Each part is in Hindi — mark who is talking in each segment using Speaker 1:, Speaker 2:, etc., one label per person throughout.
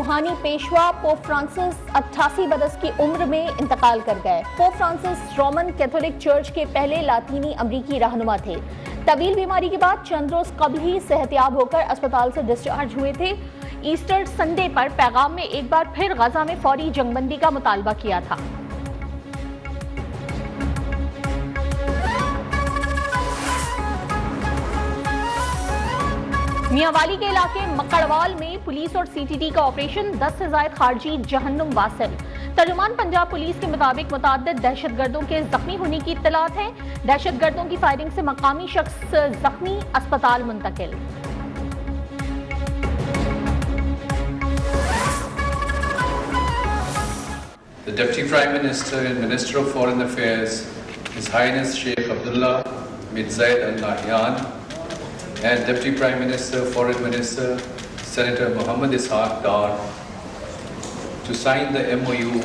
Speaker 1: रूहानी पेशवा पोप फ्रांसिस 88 बरस की उम्र में इंतकाल कर गए। Pope Francis Roman Catholic church के पहले लातीनी अमरीकी रहनुमा थे। तवील बीमारी के बाद चंद रोज कबल ही सेहतयाब होकर अस्पताल से डिस्चार्ज हुए थे। ईस्टर संडे पर पैगाम में एक बार फिर गजा में फौरी जंगबंदी का मुतालबा किया था। मियांवाली के इलाके मकड़वाल में पुलिस और सीटीटी का ऑपरेशन 10 से ज्यादा खारजी जहन्नुम वासिल। तर्जुमान पंजाब पुलिस के मुताबिक मुताद्दिद दहशतगर्दों के जख्मी होने की इत्तलात है। दहशतगर्दों की फायरिंग से मकामी शख्स जख्मी, अस्पताल मुंतकिल।
Speaker 2: The Deputy Prime Minister and Minister of Foreign Affairs, His Highness Sheikh Abdullah bin Zayed Al Nahyan, and Deputy Prime Minister, Foreign Minister, Senator Mohammed Ishaq Dar, to sign the MOU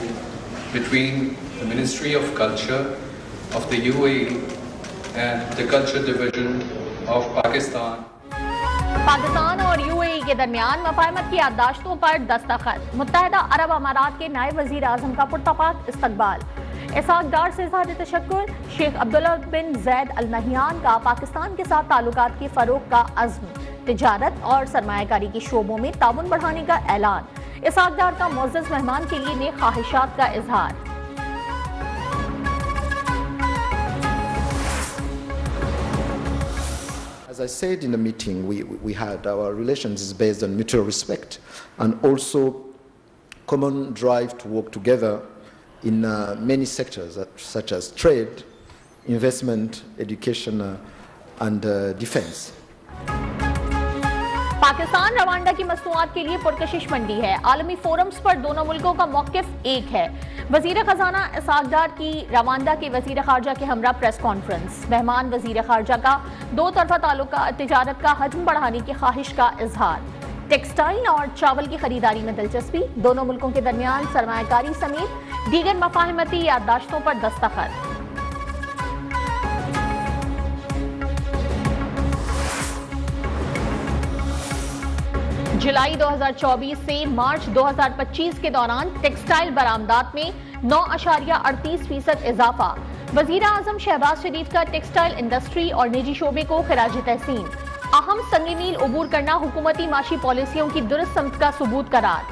Speaker 2: between the Ministry of Culture of the UAE and the Culture Division of Pakistan.
Speaker 1: Pakistan और यूएई के दरमियान मफाहमत की याददाश्तों पर दस्तखत। मुत्तहिदा अरब अमारात के नायब वजीर आजम का पुरतपाक इस्तकबाल। इसहाक डार से इज़हार तशक्कुर। शेख अब्दुल्ला बिन जैद अल नहयान का पाकिस्तान के साथ ताल्लुकात की फरोग का अज़्म। तिजारत और सरमायाकारी के शोबों में ताउन बढ़ाने का ऐलान। इसहाक डार का मुअज़्ज़ज़ मेहमान के लिए नेक ख्वाहिशात का इजहार।
Speaker 3: As I said in the meeting, we had our relations is based on mutual respect and also common drive to work together in many sectors such as trade, investment, education and defense.
Speaker 1: Pakistan Rwanda की मसनूआत के लिए पुरकशिश मंडी है। आलमी फोरम्स पर दोनों मुल्कों का मौक़िफ़ एक है। वज़ीर ख़ज़ाना इसहाक डार की रवांडा के वज़ीर ख़ारजा के हमरा प्रेस कॉन्फ्रेंस। मेहमान वज़ीर ख़ारजा का दो तरफ़ा ताल्लुका तिजारत का हजम बढ़ाने की ख्वाहिश का इजहार। टेक्सटाइल और चावल की खरीदारी में दिलचस्पी। दोनों मुल्कों के दरमियान सरमायाकारी समेत दीगर मफाहमती याददाश्तों पर दस्तखत। जुलाई 2024 से मार्च 2025 के दौरान टेक्सटाइल बरामदात में 9.38% इजाफा। वजीर आजम शहबाज शरीफ का टेक्सटाइल इंडस्ट्री और निजी शोबे को खिराज तहसीन। अहम संग मील अबूर करना हुकूमती माशी पॉलिसियों की दुरुस्त समत का सबूत करार।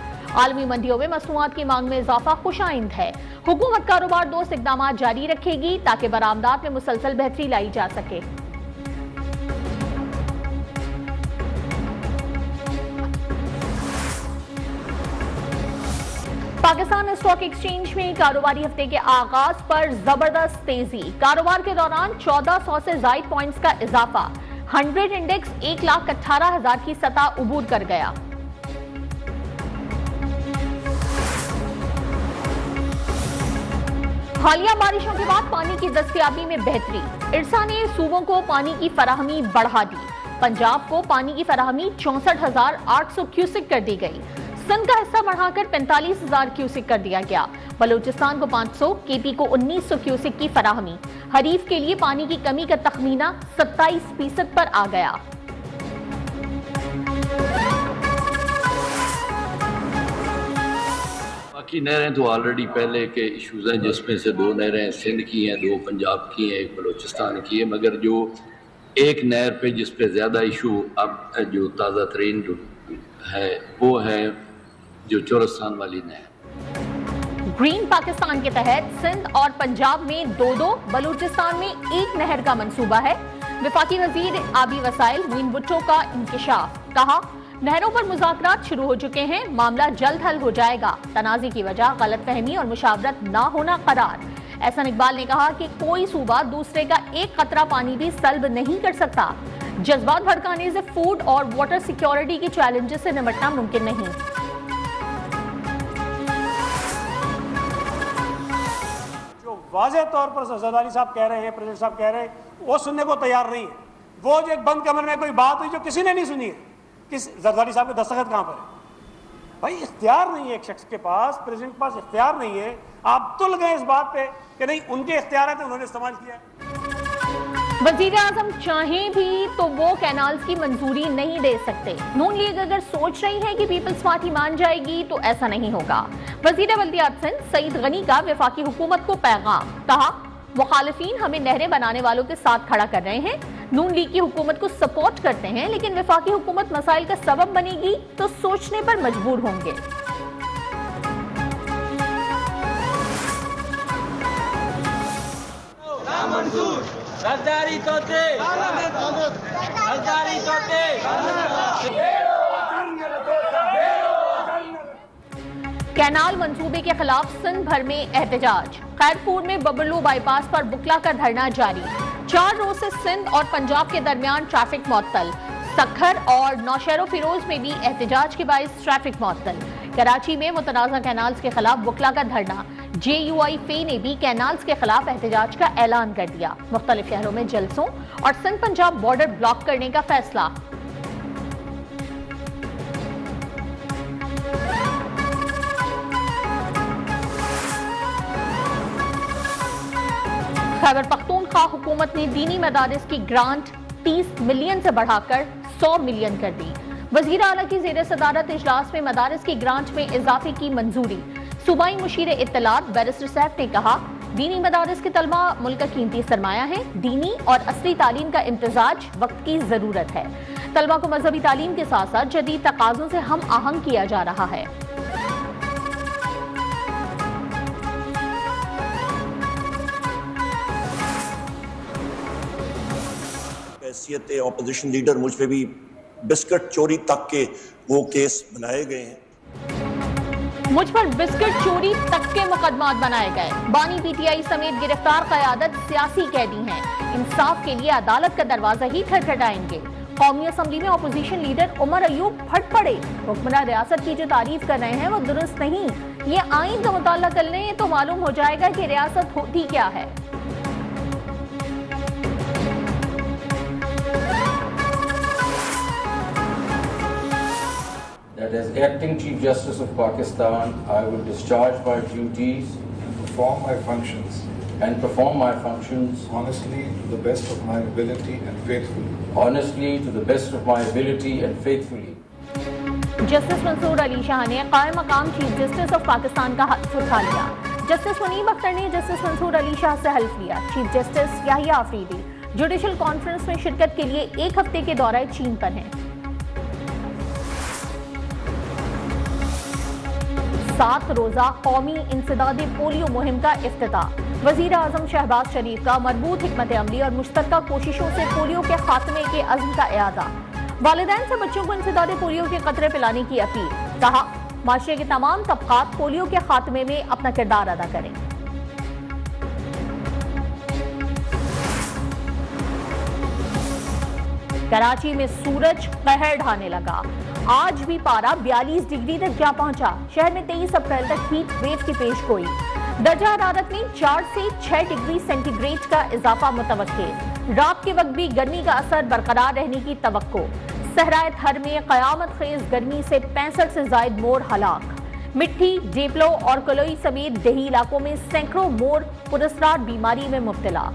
Speaker 1: आलमी मंडियों में मसनूआत की मांग में इजाफा खुशाइंद है। हुकूमत कारोबार दोस्त इकदाम जारी रखेगी ताकि बरामदात में मुसलसल बेहतरी लाई जा सके। पाकिस्तान स्टॉक एक्सचेंज में कारोबारी हफ्ते के आगाज पर जबरदस्त तेजी। कारोबार के दौरान 1400 से ज्यादा पॉइंट्स का इजाफा। 100 इंडेक्स 1,18,000 की सतह उबूर कर गया। हालिया बारिशों के बाद पानी की दस्तयाबी में बेहतरी। इरसा ने सूबों को पानी की फराहमी बढ़ा दी। पंजाब को पानी की फराहमी 64,800 क्यूसिक कर दी गई। सिंध का हिस्सा बढ़ाकर 45,000 क्यूसिक कर दिया गया। बलूचिस्तान को 500, केपी को 1900 क्यूसिक की फराहमी। हरीफ के लिए पानी की कमी का तखमीना 27% पर आ गया।
Speaker 4: बाकी नहरें तो ऑलरेडी पहले के इशूज़ हैं, जिसमें से 2 नहरें सिंध की हैं, 2 पंजाब की हैं, 1 बलूचिस्तान की है। मगर जो एक नहर पे जिस पे ज़्यादा इशू अब जो ताज़ा तरीन जो है वो है जो चोरस्तान वाली नहर।
Speaker 1: ग्रीन पाकिस्तान के तहत सिंध और पंजाब में 2-2, बलूचिस्तान में 1 नहर का मंसूबा है। वफाकी वजीर आबी वसाइल मोइन भुट्टो का इंकिशाफ। कहा, नहरों पर मुज़ाकरात शुरू हो चुके हैं, मामला जल्द हल हो जाएगा। तनाज़े की वजह गलतफहमी और मुशावरत ना होना करार। एहसान इकबाल ने कहा कि कोई सूबा दूसरे का एक कतरा पानी भी सल्ब नहीं कर सकता। जज्बात भड़काने से फूड और वाटर सिक्योरिटी के चैलेंजेस से निपटना मुमकिन नहीं।
Speaker 5: जो वाज़ेह तौर पर जरदारी साहब कह रहे हैं, प्रेसिडेंट साहब कह रहे हैं, वो सुनने को तैयार नहीं है। वो जो एक बंद कमरे में कोई बात हुई जो किसी ने नहीं सुनी है, किस जरदारी साहब के दस्तखत कहां पर है? भाई इख्तियार नहीं है एक शख्स के पास, प्रेसिडेंट के पास इख्तियार नहीं है। आप तुल गए इस बात पे कि नहीं उनके इख्तियार थे, उन्होंने इस्तेमाल किया है।
Speaker 1: वजीर आजम चाहें भी तो वो कैनाल्स की मंजूरी नहीं दे सकते। नून लीग अगर सोच रही है कि पीपल्स पार्टी मान जाएगी तो ऐसा नहीं होगा। वजीर बल्दियात सिंध सईद गनी का वफाकी हुकूमत को पैगाम, कहा मुखालिफिन हमें नहरें बनाने वालों के साथ खड़ा कर रहे हैं, नून लीग की हुकूमत को सपोर्ट करते हैं, लेकिन वफाकी हुकूमत मसाइल का सबब बनेगी तो सोचने पर मजबूर होंगे। कैनाल मंसूबे के खिलाफ सिंध भर में एहतजाज। खैरपुर में बबरलू बाईपास पर बुकला का धरना जारी। 4 रोज से सिंध और पंजाब के दरमियान ट्रैफिक मुअत्तल। सखर और नौशहरो फिरोज में भी एहतजाज के बाइस ट्रैफिक मुअत्तल। कराची में मुतनाज़ा कैनाल्स के खिलाफ बुकला का धरना। JUI फे ने भी कैनाल्स के खिलाफ एहतजाज का ऐलान कर दिया। मुख्तलिफ शहरों में जलसों और सिंध पंजाब बॉर्डर ब्लॉक करने का फैसला। खैबर पख्तूनख्वा हुकूमत ने दीनी मदारिस की ग्रांट 30 मिलियन से बढ़ाकर 100 मिलियन कर दी। वजीर आला की जेर सदारत इजलास में मदारिस की ग्रांट में इजाफे की मंजूरी। सूबाई मुशीर इत्तलात बैरिस्टर सैफ ने कहा दीनी मदारिस के तलबा मुल्क का कीमती सरमाया है, दीनी और असली तालीम का इम्तजाज वक्त की जरूरत है। तलबा को मजहबी तालीम के साथ साथ जदीद तकाज़ों से हम आहंग किया जा रहा है।
Speaker 6: हैसियत ऑपोजिशन लीडर मुझ पे भी बिस्किट चोरी तक के वो केस बनाए गए हैं।
Speaker 1: मुझ पर बिस्किट चोरी तक के मुकदमात बनाए गए। बानी PTI समेत गिरफ्तार क़यादत सियासी कैदी हैं। इंसाफ के लिए अदालत का दरवाजा ही खटखटाएंगे। कौमी असम्बली में अपोजिशन लीडर उमर अयूब फट पड़े। हुक्मरान रियासत की जो तारीफ कर रहे हैं वो दुरुस्त नहीं। ये आइन का मुताला कर लें तो मालूम हो जाएगा कि रियासत होती क्या है।
Speaker 7: That as Acting Chief Justice of Pakistan, I will discharge my duties
Speaker 8: and perform my functions honestly to the best of my ability and faithfully.
Speaker 7: honestly to the best of my ability and faithfully.
Speaker 1: Justice Mansoor Ali Shah ने कायम मकाम चीफ जस्टिस ऑफ पाकिस्तान का हल्फ उठा लिया। जस्टिस मुनीब अख्तर ने जस्टिस मंसूर अली शाह से हल्फ लिया। Chief justice Yahya Afridi judicial conference में शिरकत के लिए 1 हफ्ते के दौरे चीन पर हैं। 7 रोजा कौमी इंसदादी पोलियो मुहिम का इफ्तिताह। वजीर आजम शहबाज शरीफ का मरबूत हिकमत अमली और मुश्तरका कोशिशों से पोलियो के खात्मे के अज़्म का इआदा। वालिदैन से बच्चों को इंसदादी पोलियो के कतरे पिलाने की अपील। कहा माशरे के तमाम तबकात पोलियो के खात्मे में अपना किरदार अदा करें। कराची में सूरज कहर ढाने लगा। आज भी पारा 42 डिग्री तक जा पहुंचा। शहर में 23 अप्रैल तक हीट वेव की पेशगोई। दर्जा हरारत में 4 से 6 डिग्री सेंटीग्रेड का इजाफा मुतवक्किल। रात के वक्त भी गर्मी का असर बरकरार रहने की तवक्को। सहराए थर में कयामत खेज गर्मी से 65 से जायद मोर हलाक। मिट्टी, डेपलो और कलोई समेत देही इलाकों में सैकड़ों मोर पुरस्कार बीमारी में मुब्तला।